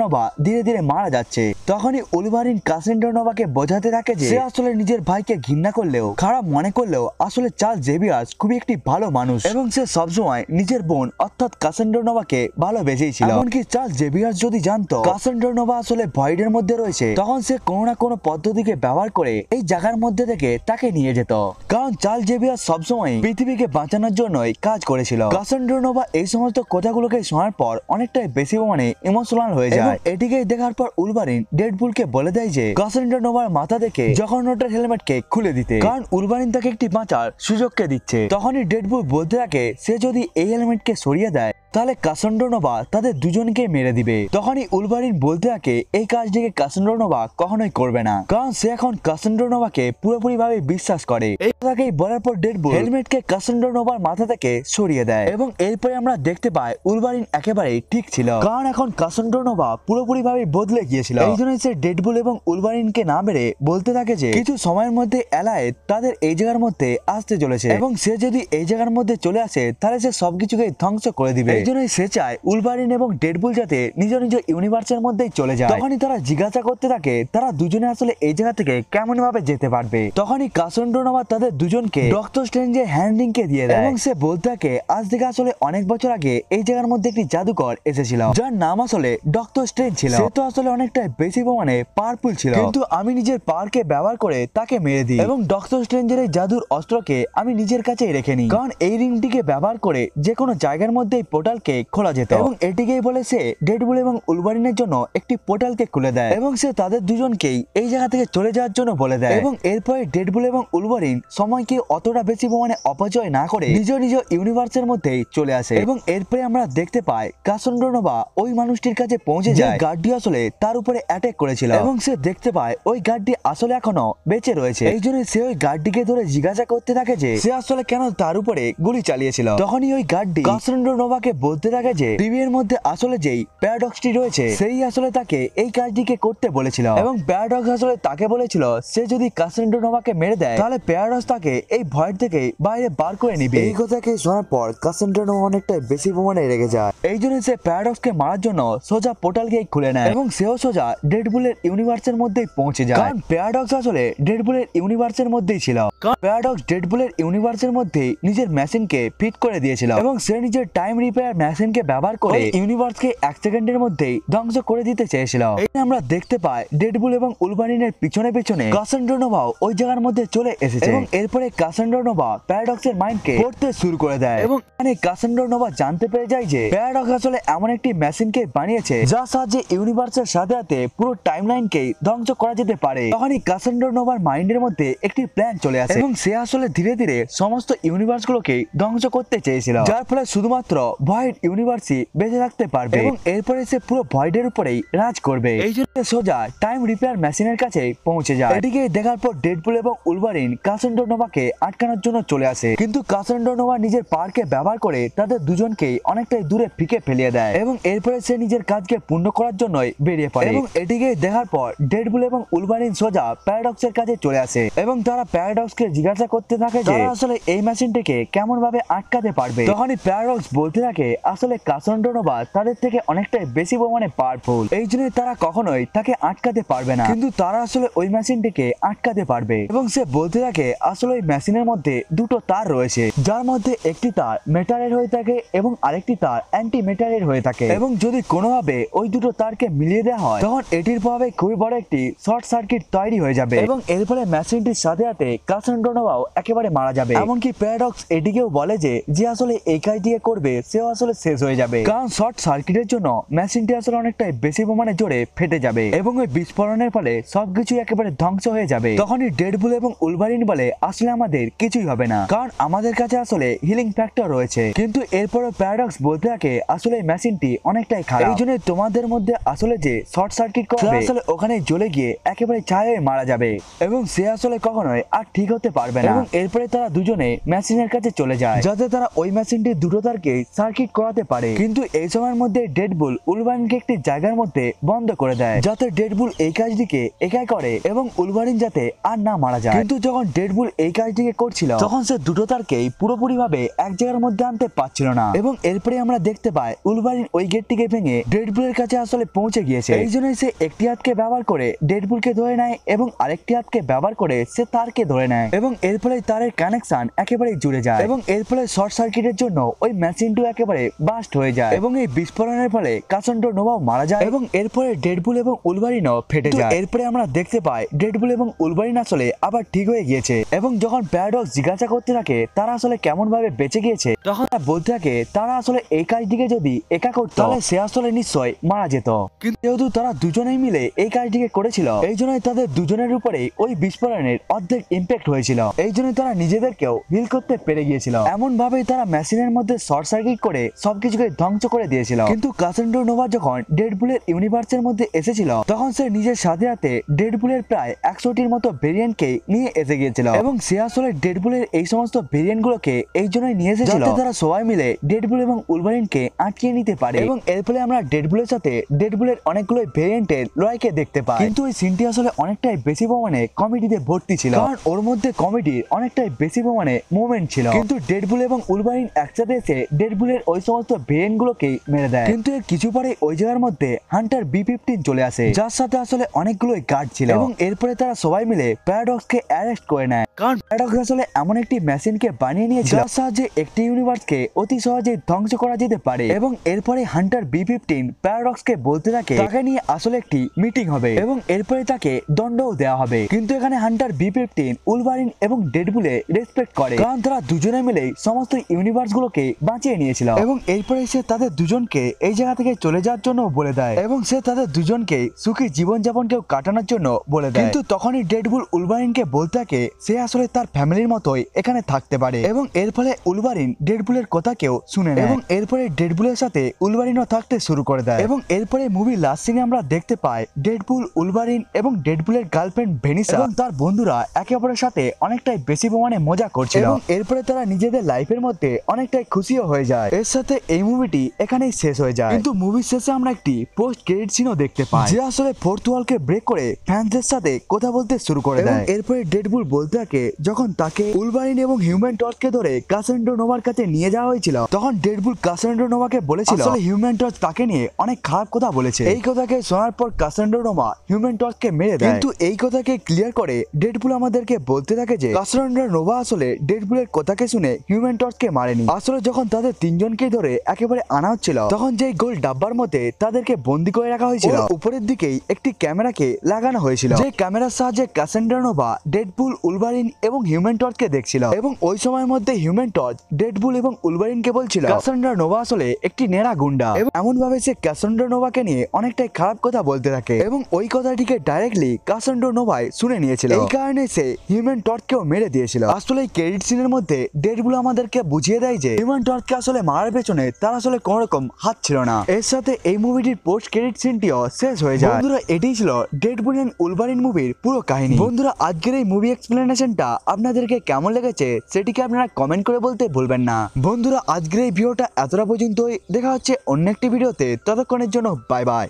নোভা ধীরে ধীরে মারা যাচ্ছে। তখনই উলভারিন কাসান্ড্রা নোভাকে বোঝাতে থাকে যে সে আসলে নিজের ভাইকে ঘৃণা করলেও, খারাপ মনে করলেও আসলে চার্লস জেভিয়ার খুবই একটি ভালো মানুষ এবং সে সবসময় নিজের বোন অর্থাৎ কাসান্ড্রা নোভাকে ভালোবেসেই ছিল। এমনকি চার্লস জেভিয়ার যদি জানতো কাসান্ড্রা নোভা আসলে ভয়েডের মধ্যে রয়েছে, তখন সে কোনো না কোনো পদ্ধতিকে ব্যবহার করে এই জায়গার মধ্যে থেকে তাকে নিয়ে যেত, কারণ চার্লস জেভিয়ার সবসময় পৃথিবীকে বাঁচানোর জন্যই কাজ করেছিল। কাসান্ড্রা নোভা এই সমস্ত কথাগুলোকে শোনার পর অনেকটাই বেশি মানে ইমোশনাল হয়ে যায়। এটিকে দেখার পর উলভারিন ডেডপুলকে বলে দেয় যে কাসান্ড্রা নোভার মাথা দেখে জগন্নাটের হেলমেটকে খুলে দিতে, কারণ উলভারিন তাকে একটি বাঁচার সুযোগকে দিচ্ছে। তখনই ডেডপুল বলতে থাকে সে যদি এই হেলমেটকে সরিয়ে দেয় তাহলে কাসান্ড্রা নোভা তাদের দুজনকে মেরে দিবে। তখনই উলভারিন বলতে থাকে এই কাজটিকে কাসান্ড্রা নোভা কখনোই করবে না, কারণ সে এখন কাসান্ড্রা নোভাকে পুরোপুরি ভাবে বিশ্বাস করে। এই কথাকেই বলার পর ডেডপুল হেলমেটকে কাসান্ড্রা নোভার মাথা থেকে সরিয়ে দেয় এবং এরপরে আমরা দেখতে পাই উলভারিন একেবারেই ঠিক ছিল, কারণ এখন কাসান্ড্রা নোভা পুরোপুরি ভাবে বদলে গিয়েছিল। এই জন্য সে ডেডপুল এবং উলভারিনকে না মেরে বলতে থাকে যে কিছু সময়ের মধ্যে এলায়েত তাদের এই জায়গার মধ্যে আসতে চলেছে এবং সে যদি এই জায়গার মধ্যে চলে আসে তাহলে সে সবকিছুকে ধ্বংস করে দিবে। এই জন্যই সে চায় উলভারিন এবং ডেডপুল যাতে নিজ নিজ ইউনিভার্সের মধ্যেই চলে যায়। তখনই তারা জিজ্ঞাসা করতে থাকে তারা দুজনে আসলে এই জায়গা থেকে কেমন ভাবে যেতে পারবে। তখনই কাসান্ড্রা নোভা তাদের দুজনকে ডক্টর স্ট্রেঞ্জের হ্যান্ডিং কে দিয়ে দেয় এবং সে বলতে থাকে আজ থেকে আসলে অনেক বছর আগে এই জায়গার মধ্যে একটি জাদুকর এসেছিল যার নাম আসলে ডক্টর স্ট্রেঞ্জ ছিল। সে তো আসলে অনেকটা বেশি মানে পাওয়ারফুল ছিল, কিন্তু আমি নিজের পাওয়ারকে ব্যবহার করে তাকে মেরে দিই এবং ডক্টর স্ট্রেঞ্জের এই জাদুর অস্ত্রকে আমি নিজের কাছেই রেখে নিই, কারণ এই রিংটিকে ব্যবহার করে যে কোনো জায়গার মধ্যে পোর্টালকে খোলা যেত এবং এটিকেই বলে সে ডেডপুল এবং উলভারিনের জন্য একটি পোর্টালকে খুলে দেয় এবং সে তাদের দুজনকেই এই জায়গা থেকে চলে যাওয়ার জন্য বলে দেয় এবং এরপরে ডেডপুল এবং উলভারিন সময়কে অতটা বেশি মানে অপচয় না করে নিজ নিজ ইউনিভার্সের মধ্যেই চলে আসে এবং এরপরে আমরা দেখতে পাই কাসান্ড্রা নোভা ওই মানুষটির কাছে পৌঁছে যায় গার্ডটি আসলে তার উপরে অ্যাটাক করেছিল এবং সে দেখতে পায় ওই গার্ডটি আসলে এখনো বেঁচে রয়েছে। এই জন্য সে ওই গার্ডটিকে ধরে জিজ্ঞাসা করতে থাকে যে সে আসলে কেন তার উপরে গুলি চালিয়েছিল। তখনই ওই গার্ডটি কাসান্ড্রা নোভাকে বলতে থাকে যে টিভির মধ্যে আসলে যেই প্যারাডক্সটি রয়েছে সেই আসলে তাকে এই কাজটিকে করতে বলেছিল এবং প্যারাডক্স আসলে তাকে বলেছিল সে যদি কাসান্ড্রা নোভাকে মেরে দেয় তাহলে প্যারাডক্স তাকে এই ভয় থেকে বাইরে বার করে নিবে। এই কথাকে শোনার পর কাসান্ড্রা নোভা অনেকটা বেশি প্রমাণে রেগে যায়। এই জন্য সে প্যারাডক্সকে মারার জন্য সোজা পোর্টালকে খুলে নেয় এবং সেও সোজা ডেডপুলের ইউনিভার্সের মধ্যেই পৌঁছে যায়, কারণ প্যারাডক্স আসলে ডেডপুলের ইউনিভার্সের মধ্যেই ছিল, কারণ প্যারাডক্স ডেডপুলের ইউনিভার্সের মধ্যেই নিজের মেশিনকে ফিট করে দিয়েছিল এবং সে নিজের টাইম রিপেয়ার মেশিনকে ব্যবহার করে ইউনিভার্সকে 1 সেকেন্ডের মধ্যেই ধ্বংস করে দিতে চেয়েছিল। এই আমরা দেখতে পাই ডেডপুল এবং উলভারিনের পিছনে পিছনে কাসান্ড্রা নোভাও ওই জায়গার মধ্যে চলে এসেছে এবং এরপরে কাসান্ড্রা নোভা প্যারাডক্সের মাইন্ডকে পড়তে শুরু করে দেয় এবং এখানে কাসান্ড্রা নোভা জানতে পেরে যায় যে প্যারাডক্স আসলে এমন একটি মেশিনকে বানিয়েছে যার সাহায্যে ইউনিভার্সের সাথে সাথে পুরো টাইমলাইনকে ধ্বংস করা যেতে পারে। তখনই কাসান্ড্রা নোভার মাইন্ডের মধ্যে একটি প্ল্যান চলে আসে এবং সে আসলে ধীরে ধীরে সমস্ত ইউনিভার্স গুলোকে ধ্বংস করতে চেয়েছিল, যার ফলে শুধুমাত্র ভয়েড ইউনিভার্সই বেঁচে থাকতে পারবে এবং এরপরে সে পুরো ভয়েডের উপরেই রাজ করবে। এই জন্য সোজা টাইম রিপেয়ার মেশিনের কাছে পৌঁছে যায়। এটিকে দেখার পর ডেডপুল এবং উলভারিন কাসান্ড্রা নোভাকে আটকানোর জন্য চলে আসে, কিন্তু কাসান্ড্রা নোভা নিজের পাওয়ারকে ব্যবহার করে তাদের দুজনকেই অনেকটাই দূরে ফিকে ফেলিয়ে দেয় এবং এরপরে সে নিজের কাজকে পূর্ণ করার জন্যই বেরিয়ে পড়ে এবং এটিকে দেখার পর ডেডপুল এবং উলভারিন সোজা প্যারাডক্সের কাছে চলে আসে এবং তারা প্যারাডক্সকে জিজ্ঞাসা করতে থাকে যে আসলে এই মেশিনটিকে কেমন ভাবে আটকাতে পারবে। তখনই প্যারাডক্স বলতে থাকে আসলে কাসান্ড্রা নোভা তাদের থেকে অনেকটাই বেশি পরিমাণে পাওয়ারফুল, এই জন্য তারা কখনোই তাকে আটকাতে পারবে না, কিন্তু তারা আসলে ওই মেশিনটিকে আটকাতে পারবে এবং সে বলতে থাকে আসলে ওই মেশিনের মধ্যে দুটো তার রয়েছে, যার মধ্যে একটি তার মেটালের হয়ে থাকে এবং আরেকটি তার অ্যান্টি মেটালের হয়ে থাকে এবং যদি কোনোভাবে ওই দুটো তারকে মিলিয়ে দেওয়া হয় তখন এটির প্রভাবে খুবই বড় একটি শর্ট সার্কিট তৈরি হয়ে যাবে এবং এরপরে মেশিনটির সাথে সাথে কাসান্ড্রা নোভাও একেবারে মারা যাবে। এমনকি প্যারাডক্স এটিকেও বলে যে আসলে এই কাজটিকে করবে সেও আসলে শেষ হয়ে যাবে, কারণ শর্ট সার্কিটের জন্য মেশিনটি আসলে অনেকটাই বেশি পরিমাণে জোরে ফেটে যাবে এবং ওই বিস্ফোরণের ফলে সবকিছু একেবারে ধ্বংস হয়ে যাবে। তখনই ডেডপুল এবং উলভারিন বলে আসলে আমাদের কিছুই হবে না, কারণ আমাদের কাছে আসলে হিলিং ফ্যাক্টর রয়েছে। কিন্তু এরপরও প্যারাডক্স বলতে থাকে আসলে এই মেশিনটি অনেকটাই খারাপ, এই জন্য তোমাদের মধ্যে আসলে যে শর্ট সার্কিট করবে আসলে ওখানে জ্বলে গিয়ে একেবারে ছাই হয়ে মারা যাবে এবং সে আসলে কখনোই আর ঠিক হতে পারবে না। এবং এরপরে তারা দুজনে মেশিনের কাছে চলে যায় যাতে তারা ওই মেশিনটির দুটো তারকে সার্কিট করাতে পারে। কিন্তু এই সময়ের মধ্যে ডেডপুল উলভারিনকে একটি জায়গার মধ্যে বন্ধ করে দেয় যাতে ডেডপুল এই কাজটিকে একাই করে এবং উলভারিন যাতে আর না মারা যায়। কিন্তু যখন ডেডপুল এই কাজটিকে করছিল তখন সে দুটো তারকেই পুরোপুরি ভাবে এক জায়গার মধ্যে আনতে পারছিল না এবং এরপরে আমরা দেখতে পাই উলভারিন ওই গেটটিকে ভেঙে ডেডপুলের কাছে আসলে পৌঁছে গিয়েছে। এই জন্যই সে একটি হাতকে ব্যবহার করে ডেডপুলকে ধরে নেয় এবং আরেকটি হাতকে ব্যবহার করে সে তারকে ধরে নেয় এবং এর ফলে তারের কানেকশন একেবারে জুড়ে যায় এবং এর ফলে শর্ট সার্কিটের জন্য ওই মেশিনটি একেবারে বাস্ট হয়ে যায় এবং এই বিস্ফোরণের ফলে কাসান্ড্রা নোভাও মারা যায় এবং এরপরে ডেডপুল এবং উলভারিনও ফেটে যায়। এরপরে আমরা দেখতে পাই ডেডপুল এবং উলভারিন আসলে আবার ঠিক হয়ে গিয়েছে এবং যখন প্যারাডক্স জিজ্ঞাসা করতে থাকে তারা আসলে কেমন ভাবে বেঁচে গিয়েছে তখন তারা বলতে থাকে তারা আসলে এই কাজটিকে যদি একা করতো তাহলে সে আসলে নিশ্চয় মারা যেত, কিন্তু যেহেতু তারা দুজনেই মিলে এই কাজটিকে করেছিল এই জন্যই তাদের দুজনের উপরে ওই বিস্ফোরণের অর্ধেক ইম্প্যাক্ট হয়েছিল, এই জন্য তারা নিজেদেরকেও হিল করতে পেরে গিয়েছিল। এমন ভাবে তারা মেশিনের মধ্যে শর্ট সার্কিট করে সবকিছুকে ধ্বংস করে দিয়েছিল। কিন্তু কাসান্ড্রা নোভা যখন ডেডপুলের ইউনিভার্সের মধ্যে এসেছিল তখন সে নিজের সাথে সাথে ডেডপুলের প্রায় 100টির মতো ভেরিয়েন্টকে নিয়ে এসে গিয়েছিল এবং সে আসলে ডেডপুলের এই সমস্ত ভেরিয়েন্ট গুলোকে এই জন্যই নিয়ে এসেছিল যাতে তারা সবাই মিলে ডেডপুল এবং উলভারিনকে আটকিয়ে নিতে পারে এবং এর ফলে আমরা ডেডপুলের সাথে ডেডপুলের অনেকগুলো ভেরিয়েন্টের লড়াইকে দেখতে পাই। কিন্তু ওই সিনটি আসলে অনেকটাই বেশি পরিমাণে কমেডিতে ভর্তি ছিল, কারণ ওর মধ্যে কমেডির অনেকটাই বেশি পরিমাণে মুভমেন্ট ছিল। কিন্তু ডেডপুল এবং উলভারিন একসাথে এসে ডেডপুলের ওই সমস্ত ভেরিয়েন্ট গুলোকে মেরে দেয়, কিন্তু এর কিছু পরে ওই জায়গার মধ্যে হান্টার B-15 চলে আসে যার সাথে আসলে অনেকগুলো গার্ড ছিল এবং এরপরে তারা সবাই মিলে প্যারাডক্সকে অ্যারেস্ট করে নেয়, কারণ প্যারাডক্স আসলে এমন একটি মেশিনকে বানিয়ে নিয়েছিল যার সাহায্যে একটি ইউনিভার্সকে অতি সহজে ধ্বংস করা যেতে পারে। এবং এরপরে হান্টার B-15 প্যারাডক্সকে বলতে থাকে তাকে নিয়ে আসলে একটি মিটিং হবে এবং এরপরে তাকে দণ্ডও দেওয়া হবে। কিন্তু এখানে হান্টার B-15 উলভারিন এবং ডেডপুলে রেসপেক্ট করে, কারণ তারা দুজনে মিলে সমস্ত ইউনিভার্স গুলোকে বাঁচিয়ে নিয়েছিল এবং এরপরে সে তাদের দুজনকে এই জায়গা থেকে চলে যাওয়ার জন্য বলে দেয় এবং সে তাদের দুজনকে সুখী জীবনযাপনকেও কাটানোর জন্য বলে দেয়। কিন্তু তখনই ডেডপুল উলভারিনকে বলতে থাকে সে আসলে তার ফ্যামিলির মতোই এখানে থাকতে পারে এবং এর ফলে উলভারিন ডেডপুলের কথাকেও শুনে নেয় এবং এরপরে ডেডপুলের সাথে উলভারিনও থাকতে শুরু করে দেয় এবং এরপরে মুভির লাস্ট সিনে আমরা দেখতে পাই ডেডপুল, উলভারিন এবং ডেডপুলের গার্লফ্রেন্ড ভেনিসা এবং তার বন্ধুরা একে অপরের সাথে অনেকটাই বেশি পরিমাণে মজা করছিল এবং এরপরে তারা নিজেদের লাইফের মধ্যে অনেকটাই খুশিও হয়ে যায়। এর সাথে এই মুভিটি এখানেই শেষ হয়ে যায়, কিন্তু মুভির শেষে আমরা একটি পোস্ট ক্রেডিট সিনও দেখতে পাই যে আসলে ফোর্থ ওয়ালকে ব্রেক করে ফ্যানদের সাথে কথা বলতে শুরু করে দেয়। এরপরে ডেডপুল বলতে থাকে যখন তাকে উলভারিন এবং হিউম্যান টর্চকে ধরে কাসান্ড্রা নোভার কাছে নিয়ে যাওয়া হয়েছিল তখন ডেডপুল কাসান্ড্রা নোভাকে বলেছিল আসলে হিউম্যান টর্চ তাকে নিয়ে অনেক খারাপ কথা বলেছে। এই কথাকে শোনার পর কাসান্ড্রা নোভা হিউম্যান টর্চকে মেরে দেয়, কিন্তু এই কথাকে ক্লিয়ার করে ডেডপুল আমাদেরকে বলতে থাকে যে কাসান্ড্রা নোভা আসলে ডেডপুলের কথাকে শুনে হিউম্যান টর্চকে মারেনি। আসলে যখন তাদের তিনজনকে ধরে একেবারে আনা হচ্ছিল তখন যেই গোল ডাব্বার মধ্যে তাদেরকে বন্দি করে রাখা হয়েছিল উপরের দিকেই একটি ক্যামেরাকে লাগানো হয়েছিল, যে ক্যামেরার সাহায্যে কাসান্ড্রা নোভা ডেডপুল, উলভারিন এবং হিউম্যান টর্চকে দেখছিল এবং ওই সময়ের মধ্যে হিউম্যান টর্চ ডেডপুল এবং উলভারিনকে বলছিল কাসান্ড্রা নোভা আসলে একটি নেড়া গুন্ডা এবং এমন ভাবে সে কাসান্ড্রা নোভাকে নিয়ে অনেকটাই খারাপ কথা বলতে থাকে এবং ওই কথাটিকে ডাইরেক্টলি কাসান্ড্রা নোভাই শুনে নিয়েছিল, এই কারণে সে হিউম্যান টর্চকেও মেরে দিয়েছিল। আসলে এই ক্রেডিট সিনের মধ্যে ডেডপুল আমাদেরকে বুঝিয়ে দেয় যে হিউম্যান টর্চকে আসলে মারার পেছনে তার আসলে কোন রকম হাত ছিল না। এর সাথে এই মুভিটির পোস্ট ক্রেডিট সিনটিও শেষ হয়ে যায়। বন্ধুরা এটাই ছিল ডেডপুল এন্ড উলভারিন মুভির পুরো কাহিনী। বন্ধুরা আজকের এই মুভি এক্সপ্লেনেশনটা আপনাদেরকে কেমন লেগেছে সেটিকে আপনারা কমেন্ট করে বলতে ভুলবেন না। বন্ধুরা আজকের এই ভিডিওটা এতটা পর্যন্তই, দেখা হচ্ছে অন্য একটি ভিডিওতে, ততক্ষণের জন্য বাই বাই।